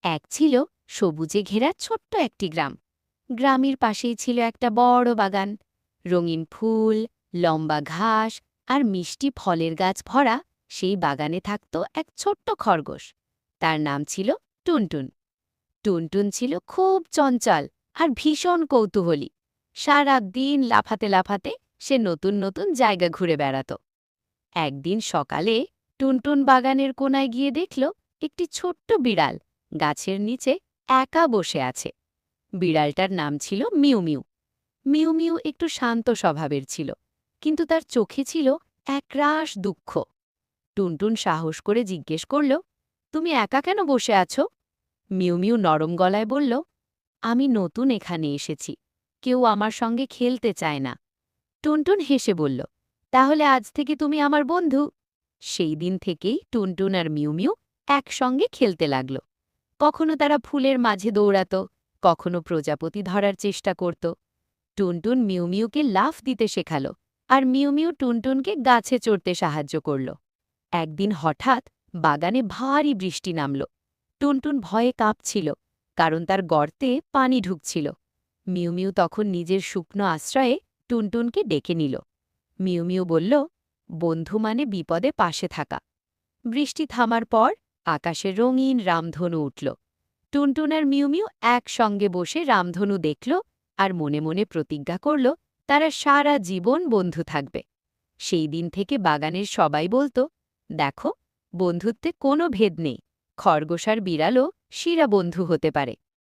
এক ছিল সবুজে ঘেরা ছোট্ট একটি গ্রাম। গ্রামের পাশেই ছিল একটা বড় বাগান। রঙিন ফুল, লম্বা ঘাস আর মিষ্টি ফলের গাছ ভরা সেই বাগানে থাকত এক ছোট্ট খরগোশ। তার নাম ছিল টুনটুন। টুনটুন ছিল খুব চঞ্চল আর ভীষণ কৌতূহলী। সারা দিন লাফাতে লাফাতে সে নতুন নতুন জায়গা ঘুরে বেড়াত। একদিন সকালে টুনটুন বাগানের কোনায় গিয়ে দেখল একটি ছোট্ট বিড়াল গাছের নিচে একা বসে আছে। বিড়ালটার নাম ছিল মিউ মিউ। মিউ মিউ একটু শান্ত স্বভাবের ছিল, কিন্তু তার চোখে ছিল একরাশ দুঃখ। টুনটুন সাহস করে জিজ্ঞেস করল, তুমি একা কেন বসে আছো? মিউ মিউ নরম গলায় বলল, আমি নতুন এখানে এসেছি, কেউ আমার সঙ্গে খেলতে চায় না। টুনটুন হেসে বলল, তাহলে আজ থেকে তুমি আমার বন্ধু। সেই দিন থেকেই টুনটুন আর মিউ মিউ একসঙ্গে খেলতে লাগল। কখনো তারা ফুলের মাঝে দৌড়াত, কখনো প্রজাপতি ধরার চেষ্টা করত। টুনটুন মিউ মিউকে লাফ দিতে শেখালো, আর মিউ মিউ টুনটুনকে গাছে চড়তে সাহায্য করল। একদিন হঠাৎ বাগানে ভারী বৃষ্টি নামল। টুনটুন ভয়ে কাঁপছিল, কারণ তার গর্তে পানি ঢুকছিল। মিউ মিউ তখন নিজের শুকনো আশ্রয়ে টুনটুনকে ডেকে নিল। মিউ মিউ বলল, বন্ধু মানে বিপদে পাশে থাকা। বৃষ্টি থামার পর আকাশে রঙিন রামধনু উঠল। টুনটুন আর মিউ মিউ একসঙ্গে বসে রামধনু দেখল আর মনে মনে প্রতিজ্ঞা করল তারা সারা জীবন বন্ধু থাকবে। সেই দিন থেকে বাগানের সবাই বলতো, দেখো, বন্ধুত্বে কোনো ভেদ নেই, খরগোশ আর বিড়ালও শিরা বন্ধু হতে পারে।